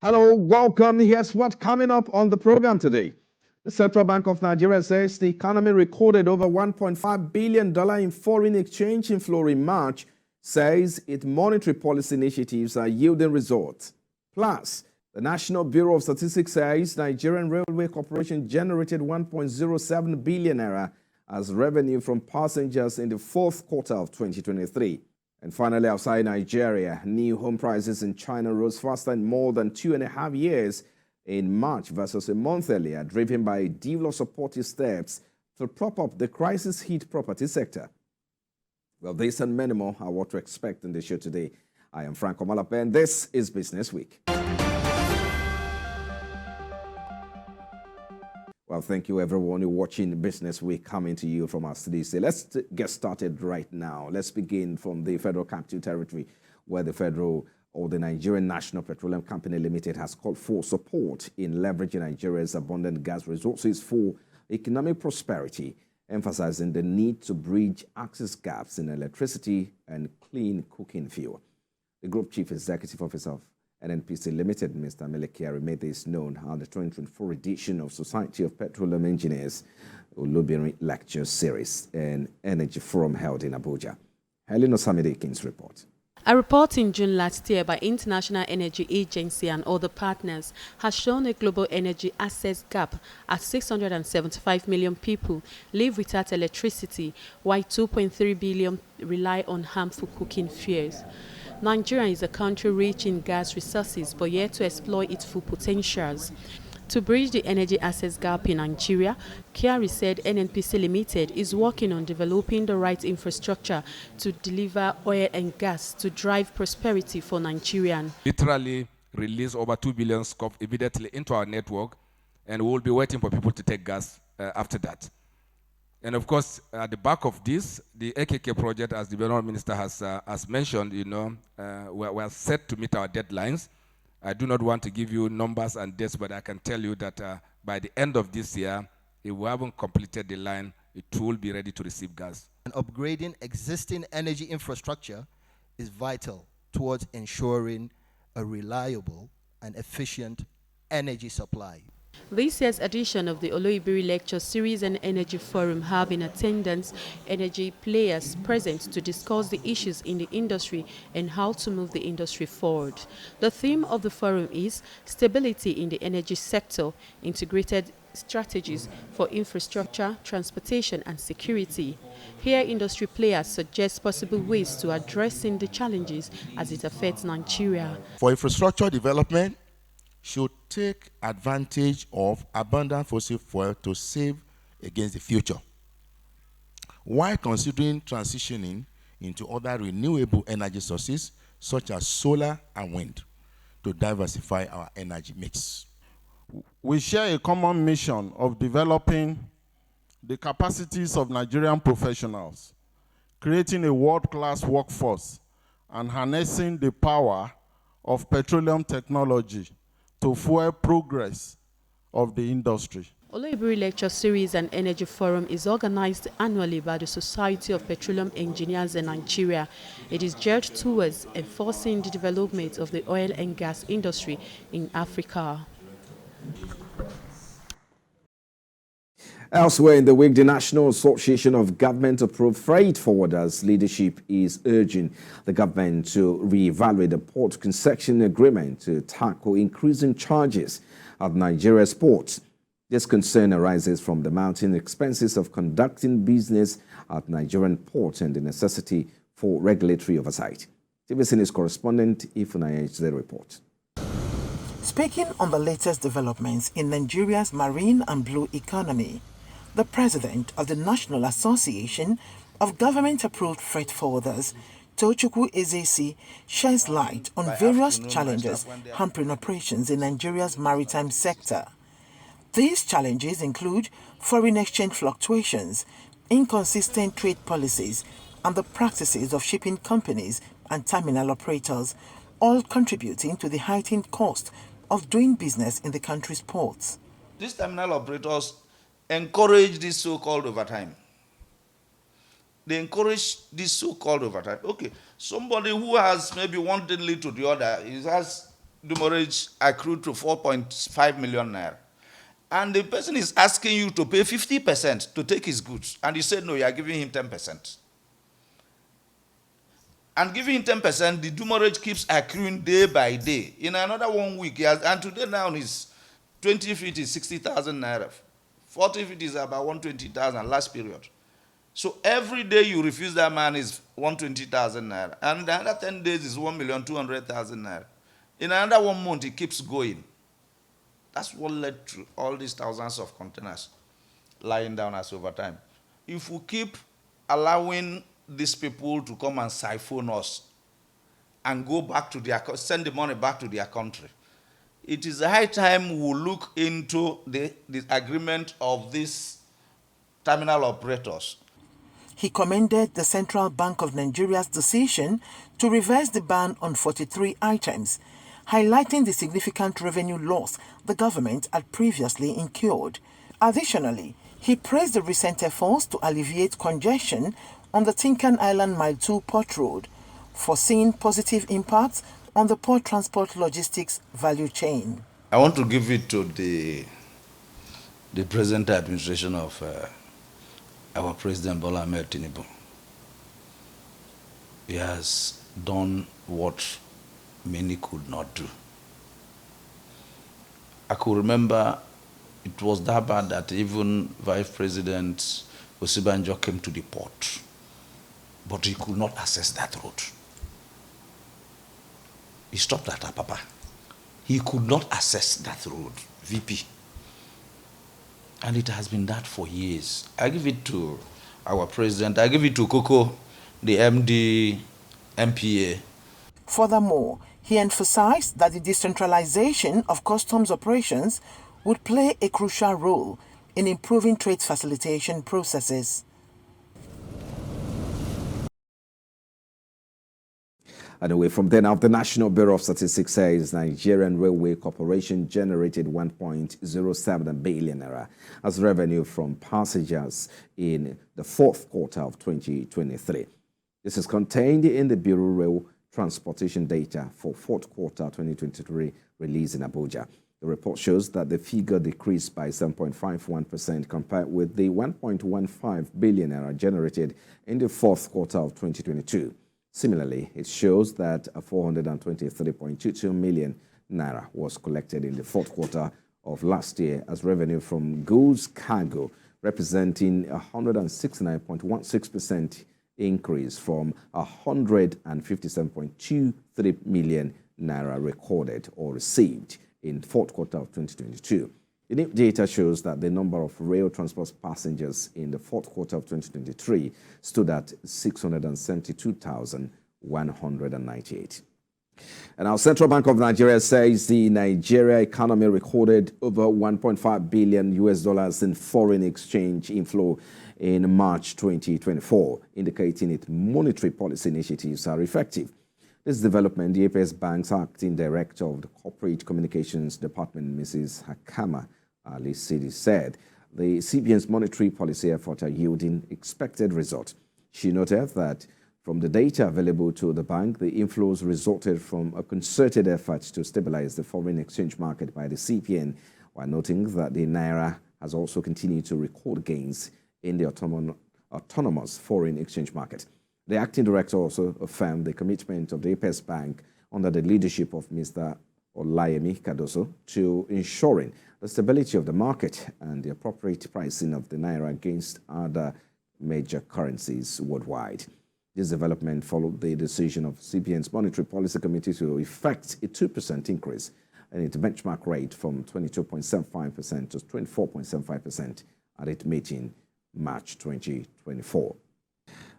Hello, welcome. Here's what's coming up on the program today. The Central Bank of Nigeria says the economy recorded over $1.5 billion in foreign exchange inflow in March, says its monetary policy initiatives are yielding results. Plus, the National Bureau of Statistics says Nigerian Railway Corporation generated 1.07 billion naira as revenue from passengers in the fourth quarter of 2023. And finally, outside Nigeria, new home prices in China rose faster in more than 2.5 years in March versus a month earlier, driven by a deal of supportive steps to prop up the crisis-hit property sector. Well, this and many more are what to expect in the show today. I am Frank Omalape, and this is Business Week. Well, thank you everyone who watching Business Week coming to you from our studios. Let's get started right now. Let's begin from the Federal Capital Territory, where the Nigerian National Petroleum Company Limited has called for support in leveraging Nigeria's abundant gas resources for economic prosperity, emphasizing the need to bridge access gaps in electricity and clean cooking fuel. The Group Chief Executive Officer of NNPC Limited, Mr. Melekere, made this known at the 2024 edition of Society of Petroleum Engineers Olubiri Lecture Series and Energy Forum held in Abuja. Helen Osamide-King's report. A report in June last year by International Energy Agency and other partners has shown a global energy access gap as 675 million people live without electricity, while 2.3 billion rely on harmful cooking fuels. Nigeria is a country rich in gas resources but yet to exploit its full potentials. To bridge the energy access gap in Nigeria, Kyari said NNPC Limited is working on developing the right infrastructure to deliver oil and gas to drive prosperity for Nigerians. Literally release over 2 billion scope immediately into our network, and we will be waiting for people to take gas after that. And of course, at the back of this, the AKK project, as the Development Minister has mentioned, we're set to meet our deadlines. I do not want to give you numbers and dates, but I can tell you that by the end of this year, if we haven't completed the line, it will be ready to receive gas. And upgrading existing energy infrastructure is vital towards ensuring a reliable and efficient energy supply. This year's edition of the Olubiri Lecture Series and Energy Forum have in attendance energy players present to discuss the issues in the industry and how to move the industry forward. The theme of the forum is Stability in the Energy Sector, Integrated Strategies for Infrastructure, Transportation and Security. Here, industry players suggest possible ways to addressing the challenges as it affects Nigeria. For infrastructure development, should take advantage of abundant fossil fuel to save against the future, while considering transitioning into other renewable energy sources such as solar and wind to diversify our energy mix. We share a common mission of developing the capacities of Nigerian professionals, creating a world-class workforce, and harnessing the power of petroleum technology to fuel progress of the industry. Olubiri Lecture Series and Energy Forum is organized annually by the Society of Petroleum Engineers in Nigeria. It is geared towards enforcing the development of the oil and gas industry in Africa. Elsewhere in the week, the National Association of Government-Approved Freight Forwarders leadership is urging the government to reevaluate the port concession agreement to tackle increasing charges at Nigeria's ports. This concern arises from the mounting expenses of conducting business at Nigerian ports and the necessity for regulatory oversight. TVC News correspondent Ifunanya Ejide report. Speaking on the latest developments in Nigeria's marine and blue economy, the president of the National Association of Government-Approved Freight Forwarders, Tochukwu Ezesi, sheds light on various challenges hampering operations in Nigeria's maritime sector. These challenges include foreign exchange fluctuations, inconsistent trade policies, and the practices of shipping companies and terminal operators, all contributing to the heightened cost of doing business in the country's ports. These terminal operators encourage this so-called overtime. They encourage this so-called overtime. Okay, somebody who has maybe one deadly to the other, he has demurrage accrued to 4.5 million naira. And the person is asking you to pay 50% to take his goods. And you said, no, you are giving him 10%. And giving him 10%, the demurrage keeps accruing day by day. In another 1 week, and today now is 20 feet is 60,000 naira. 40 feet is about 120,000 last period. So every day you refuse that man is 120,000 naira. And another 10 days is 1,200,000 naira. In another 1 month, it keeps going. That's what led to all these thousands of containers lying down as overtime. If we keep allowing these people to come and siphon us and go back to their, send the money back to their country, it is a high time we will look into the agreement of these terminal operators. He commended the Central Bank of Nigeria's decision to reverse the ban on 43 items, highlighting the significant revenue loss the government had previously incurred. Additionally, he praised the recent efforts to alleviate congestion on the Tinkan Island Mile 2 Port Road, foreseeing positive impacts on the port transport logistics value chain. I want to give it to the present administration of our President Bola Ahmed Tinubu. He has done what many could not do. I could remember it was that bad that even Vice President Osibanjo came to the port, but he could not access that road. He stopped at Apapa. He could not access that road, VP. And it has been that for years. I give it to our president. I give it to Coco, the MD, MPA. Furthermore, he emphasized that the decentralization of customs operations would play a crucial role in improving trade facilitation processes. Anyway, from then out, the National Bureau of Statistics says Nigerian Railway Corporation generated 1.07 billion naira as revenue from passengers in the fourth quarter of 2023. This is contained in the Bureau Rail Transportation data for fourth quarter 2023 released in Abuja. The report shows that the figure decreased by 7.51% compared with the 1.15 billion naira generated in the fourth quarter of 2022. Similarly, it shows that 423.22 million naira was collected in the fourth quarter of last year as revenue from goods cargo, representing 169.16% increase from 157.23 million naira recorded or received in fourth quarter of 2022. The new data shows that the number of rail transport passengers in the fourth quarter of 2023 stood at 672,198. And our Central Bank of Nigeria says the Nigeria economy recorded over $1.5 billion in foreign exchange inflow in March 2024, indicating its monetary policy initiatives are effective. This development, the APS Bank's acting director of the Corporate Communications Department, Mrs. Hakama Ali Sidi, said the CBN's monetary policy efforts are yielding expected results. She noted that from the data available to the bank, the inflows resulted from a concerted effort to stabilize the foreign exchange market by the CBN, while noting that the Naira has also continued to record gains in the autonomous foreign exchange market. The acting director also affirmed the commitment of the APS Bank under the leadership of Mr. Olayemi Kadoso to ensuring the stability of the market and the appropriate pricing of the Naira against other major currencies worldwide. This development followed the decision of CBN's Monetary Policy Committee to effect a 2% increase in its benchmark rate from 22.75% to 24.75% at its meeting March 2024.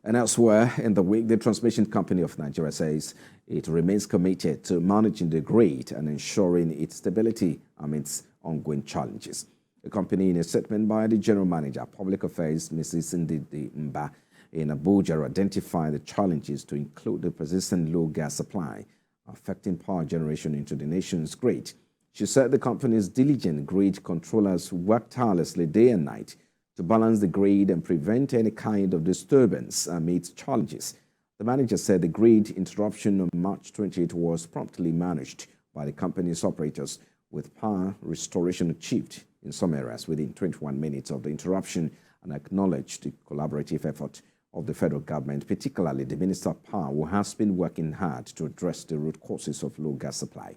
And elsewhere in the week, the Transmission Company of Nigeria says it remains committed to managing the grid and ensuring its stability amidst ongoing challenges. The company, in a statement by the General Manager, Public Affairs, Mrs. Ndidi Mba, in Abuja, identified the challenges to include the persistent low gas supply affecting power generation into the nation's grid. She said the company's diligent grid controllers work tirelessly day and night to balance the grid and prevent any kind of disturbance amidst challenges. The manager said the grid interruption on March 28 was promptly managed by the company's operators, with power restoration achieved in some areas within 21 minutes of the interruption, and acknowledged the collaborative effort of the federal government, particularly the Minister of Power, who has been working hard to address the root causes of low gas supply.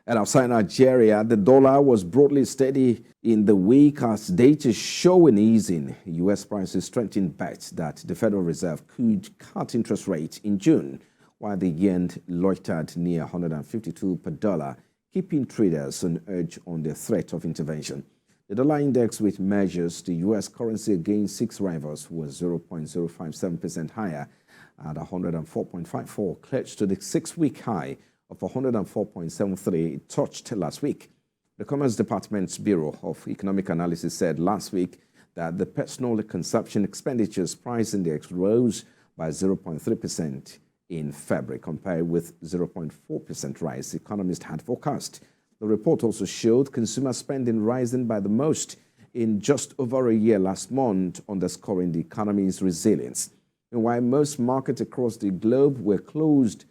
And outside Nigeria, the dollar was broadly steady in the week as data showing easing. U.S. prices strengthened bets that the Federal Reserve could cut interest rates in June, while the yen loitered near 152 per dollar, keeping traders on edge on the threat of intervention. The dollar index, which measures the U.S. currency against six rivals, was 0.057% higher at 104.54, close to the six-week high of 104.73 it touched last week. The Commerce Department's Bureau of Economic Analysis said last week that the personal consumption expenditures price index rose by 0.3% in February, compared with 0.4% rise economists had forecast. The report also showed consumer spending rising by the most in just over a year last month, underscoring the economy's resilience. And while most markets across the globe were closed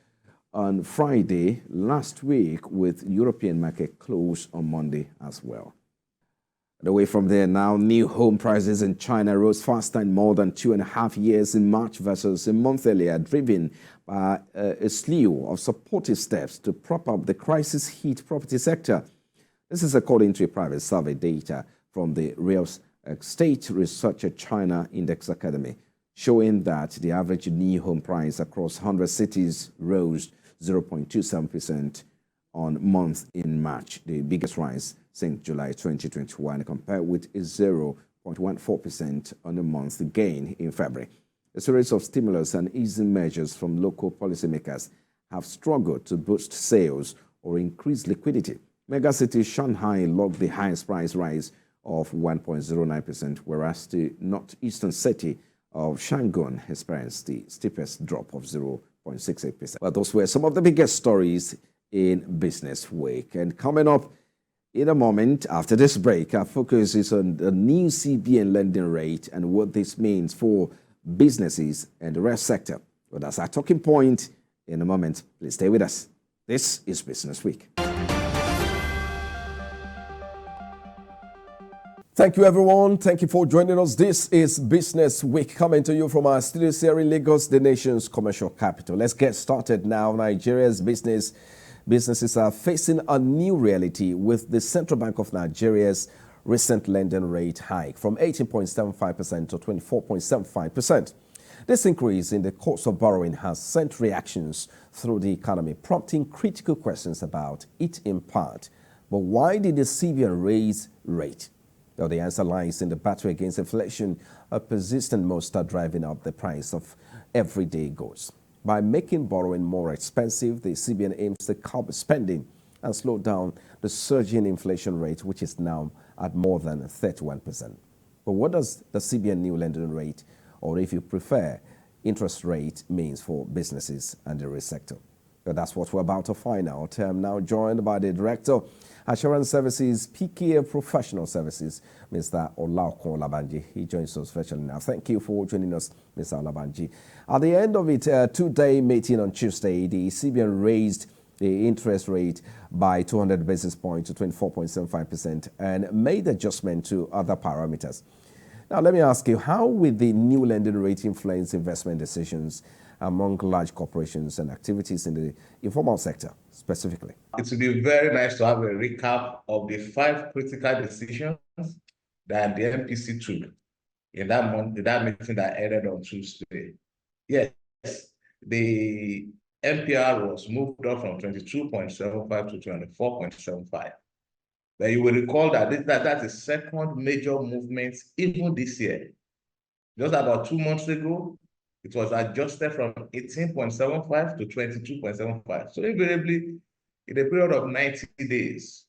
on Friday last week, with European market closed on Monday as well. And away from there now, new home prices in China rose faster in more than 2.5 years in March versus a month earlier, driven by a slew of supportive steps to prop up the crisis-hit property sector. This is according to a private survey data from the Real Estate Researcher China Index Academy, showing that the average new home price across 100 cities rose 0.27% on month in March, the biggest rise since July 2021, compared with a 0.14% on the month gain in February. A series of stimulus and easing measures from local policymakers have struggled to boost sales or increase liquidity. Megacity Shanghai logged the highest price rise of 1.09%, whereas the northeastern city of Shanghai experienced the steepest drop of 0.68%. Well, those were some of the biggest stories in Business Week. And coming up in a moment after this break, our focus is on the new CBN lending rate and what this means for businesses and the rest sector. Well, that's our talking point in a moment. Please stay with us. This is Business Week. Thank you, everyone. Thank you for joining us. This is Business Week, coming to you from our studios here in Lagos, the nation's commercial capital. Let's get started now. Nigeria's businesses are facing a new reality with the Central Bank of Nigeria's recent lending rate hike from 18.75% to 24.75%. This increase in the cost of borrowing has sent reactions through the economy, prompting critical questions about its impact. But why did the CBN raise rate? Well, the answer lies in the battle against inflation, a persistent monster driving up the price of everyday goods. By making borrowing more expensive, the CBN aims to curb spending and slow down the surging inflation rate, which is now at more than 31%. But what does the CBN new lending rate, or if you prefer, interest rate, means for businesses and the real sector? Well, that's what we're about to find out. I'm now joined by the Director, Assurance Services, PKA Professional Services, Mr. Olaokun Olabanji. He joins us virtually now. Thank you for joining us, Mr. Olabanji. At the end of its two-day meeting on Tuesday, the CBN raised the interest rate by 200 basis points to 24.75% and made adjustment to other parameters. Now, let me ask you, how will the new lending rate influence investment decisions among large corporations and activities in the informal sector specifically? It would be very nice to have a recap of the 5 critical decisions that the MPC took in that meeting that ended on Tuesday. Yes, the MPR was moved up from 22.75 to 24.75. But you will recall that that's the second major movement even this year. Just about 2 months ago, it was adjusted from 18.75 to 22.75. So invariably, in a period of 90 days,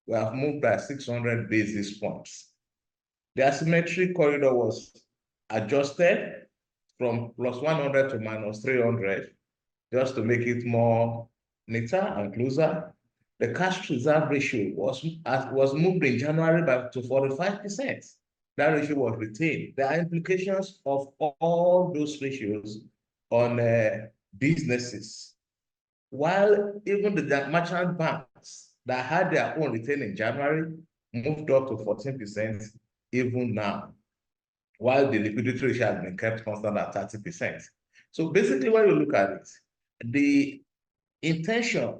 we have moved by 600 basis points. The asymmetry corridor was adjusted from plus 100 to minus 300, just to make it more neater and closer. The cash reserve ratio was moved in January to 45%. That ratio was retained. There are implications of all those ratios on businesses. while even the merchant banks that had their own return in January moved up to 14% even now, while the liquidity ratio has been kept constant at 30%. So basically, when you look at it, the intention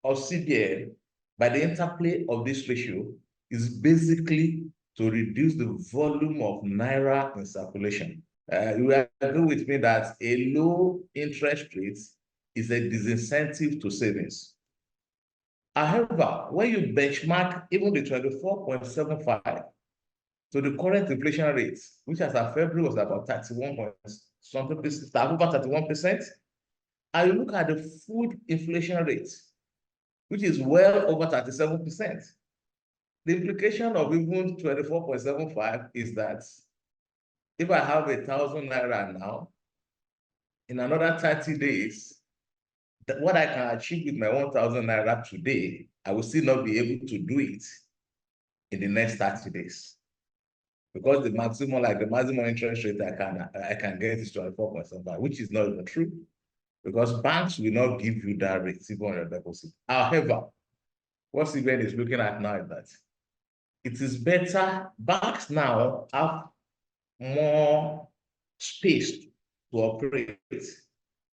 of CBN by the interplay of this ratio is basically to reduce the volume of Naira in circulation. You will agree with me that a low interest rate is a disincentive to savings. However, when you benchmark even the 24.75 to the current inflation rate, which as of February was about 31 point something percent, over 31%, and you look at the food inflation rate, which is well over 37%, the implication of even 24.75 is that if I have 1,000 Naira now, in another 30 days, what I can achieve with my 1,000 Naira today, I will still not be able to do it in the next 30 days. Because the maximum interest rate I can get is 24.75, which is not even true. Because banks will not give you that rate even on your deposit. However, what CBN is looking at now is that it is better, banks now have more space to operate.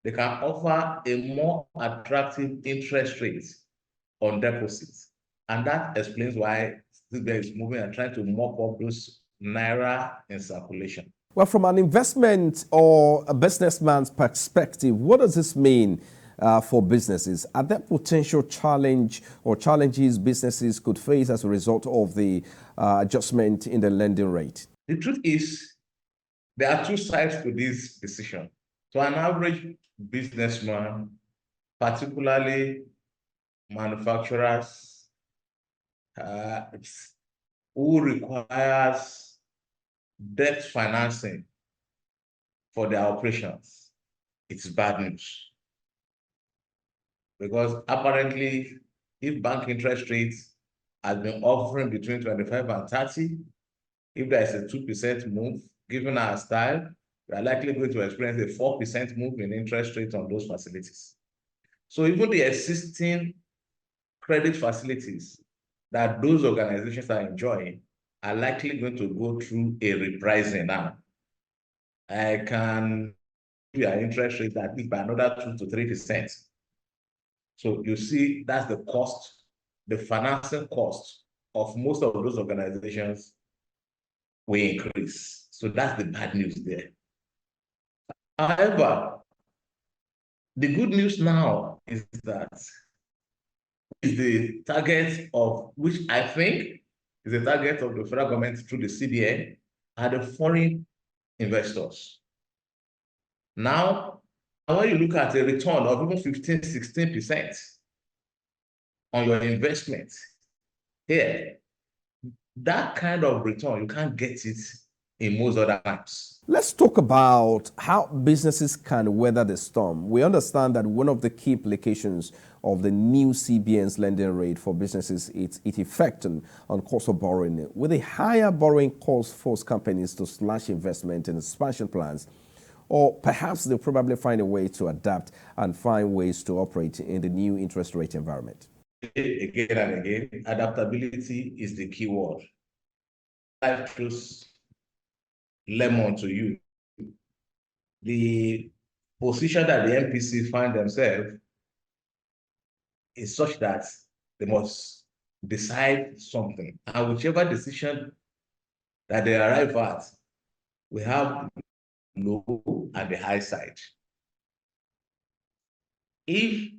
They can offer a more attractive interest rate on deposits. And that explains why CBN is moving and trying to mop up those Naira in circulation. Well, from an investment or a businessman's perspective, what does this mean for businesses? Are there potential challenge or challenges businesses could face as a result of the adjustment in the lending rate? The truth is, there are two sides to this decision. To an average businessman, particularly manufacturers, who requires debt financing for their operations, it's bad news. Because apparently, if bank interest rates has been offering between 25 and 30, if there is a 2% move, given our style, we are likely going to experience a 4% move in interest rates on those facilities. So even the existing credit facilities that those organizations are enjoying are likely going to go through a repricing now. I can give you an interest rate that is by another 2 to 3%. So you see, that's the cost, the financing cost of most of those organizations will increase. So that's the bad news there. However, the good news now is that is the target of, which I think is the target of the federal government through the CBN, are the foreign investors. Now, when you look at a return of even 15, 16% on your investment here, that kind of return, you can't get it in most other banks. Let's talk about how businesses can weather the storm. We understand that one of the key implications of the new CBN's lending rate for businesses is its effect on cost of borrowing. With a higher borrowing cost force companies to slash investment and expansion plans, or perhaps they'll probably find a way to adapt and find ways to operate in the new interest rate environment. Again and again, adaptability is the key word. Life throws lemon to you. The position that the MPC find themselves is such that they must decide something. And whichever decision that they arrive at, we have low and the high side. If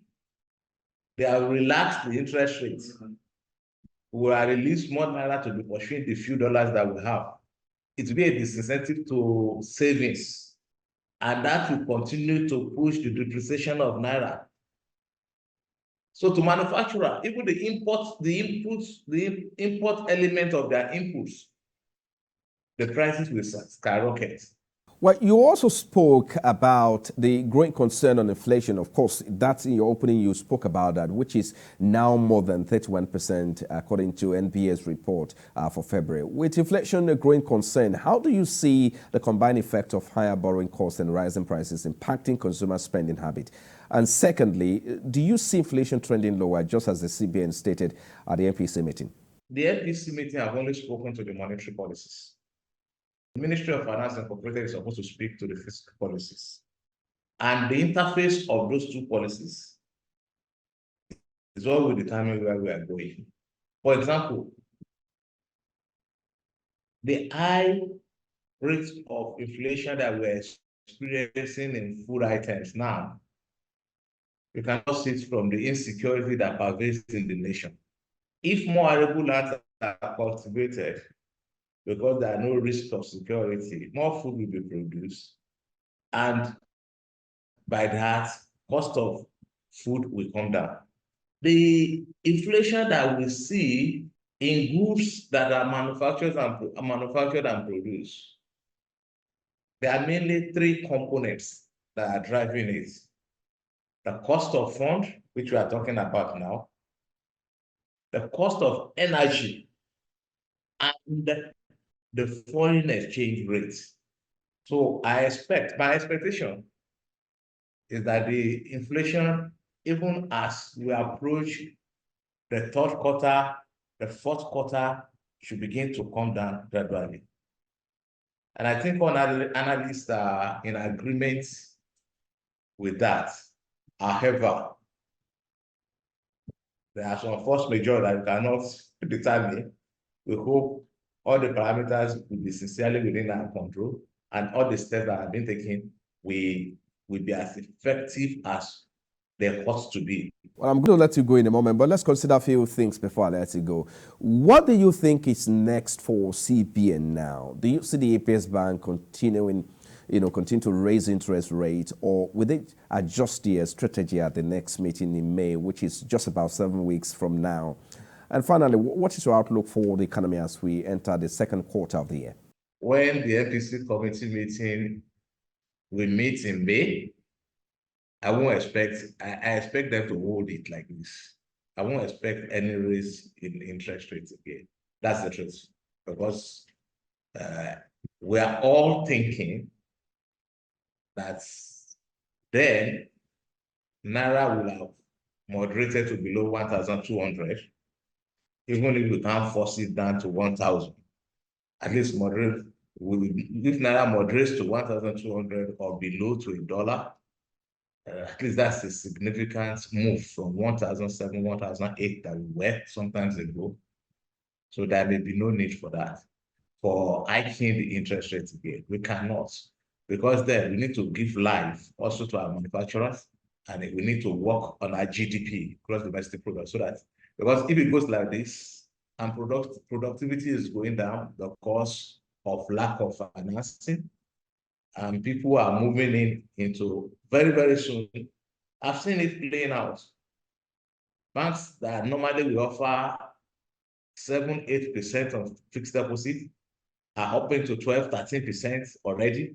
they have relaxed the interest rates, we will release more Naira to be pursuing the few dollars that we have. It will be a disincentive to savings, and that will continue to push the depreciation of Naira. So to manufacturer, even the import element of their inputs, the prices will skyrocket. Well, you also spoke about the growing concern on inflation. Of course, that's in your opening, you spoke about that, which is now more than 31%, according to NBS report for February. With inflation a growing concern, how do you see the combined effect of higher borrowing costs and rising prices impacting consumer spending habit? And secondly, do you see inflation trending lower, just as the CBN stated at the MPC meeting? The MPC meeting have only spoken to the monetary policies. The Ministry of Finance Incorporated is supposed to speak to the fiscal policies. And the interface of those two policies is what will determine where we are going. For example, the high rate of inflation that we're experiencing in food items now, you cannot see it from the insecurity that pervades in the nation. If more arable lands are cultivated, because there are no risk of security, more food will be produced, and by that, cost of food will come down. The inflation that we see in goods that are manufactured and produced, there are mainly three components that are driving it. The cost of fund, which we are talking about now, the cost of energy, and the foreign exchange rate. So my expectation is that the inflation, even as we approach the third quarter, the fourth quarter, should begin to come down gradually. And I think all analysts are in agreement with that. However, there are some force majeure that you cannot determine. We hope all the parameters will be sincerely within our control, and all the steps that have been taken will be as effective as they ought to be. Well, I'm going to let you go in a moment, but let's consider a few things before I let you go. What do you think is next for CBN now? Do you see the APS Bank continue to raise interest rates, or will they adjust their strategy at the next meeting in May, which is just about 7 weeks from now? And finally, what is your outlook for the economy as we enter the second quarter of the year? When the MPC committee meeting will meet in May, I expect them to hold it like this. I won't expect any raise in interest rates again. That's the truth. Because we are all thinking that then Naira will have moderated to below 1,200, even if we can't force it down to 1,000. At least moderate. If Naira moderates to 1,200 or below to $1, at least that's a significant move from 1,007, 1,008 that we were sometimes ago. So there may be no need for that. For hiking the interest rates again, we cannot, because then we need to give life also to our manufacturers, and we need to work on our GDP, gross domestic product, so that, because if it goes like this and productivity is going down because of lack of financing, and people are moving into very, very soon. I've seen it playing out. Banks that normally will offer 7-8% of fixed deposit are upping to 12-13% already.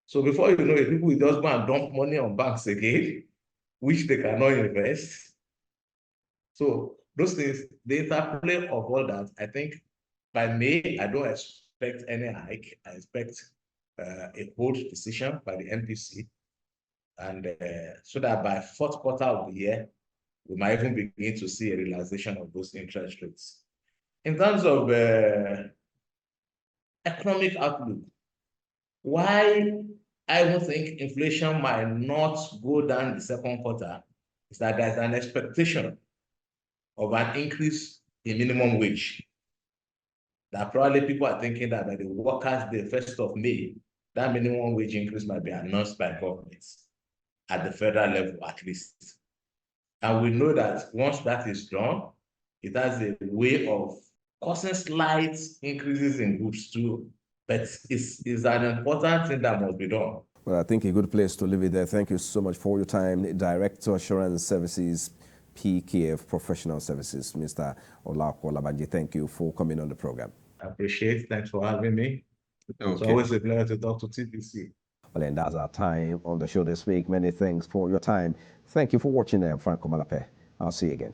So before you know it, people will just go and dump money on banks again, which they cannot invest. So those things, the interplay of all that, I think by May, I don't expect any hike. I expect a bold decision by the MPC, and so that by fourth quarter of the year, we might even begin to see a realization of those interest rates. In terms of economic outlook, why I don't think inflation might not go down the second quarter is that there's an expectation of an increase in minimum wage. That probably people are thinking that by the workers' day, 1st of May, that minimum wage increase might be announced by governments at the federal level, at least. And we know that once that is done, it has a way of causing slight increases in goods too. But it's an important thing that must be done. Well, I think a good place to leave it there. Thank you so much for your time. Director Assurance Services, PKF Professional Services, Mr. Olako Olabanji. Thank you for coming on the program. I appreciate it. Thanks for having me. Okay. It's always a pleasure to talk to TVC. Well, and that's our time on the show this week. Many thanks for your time. Thank you for watching. I'm Franco Malape. I'll see you again.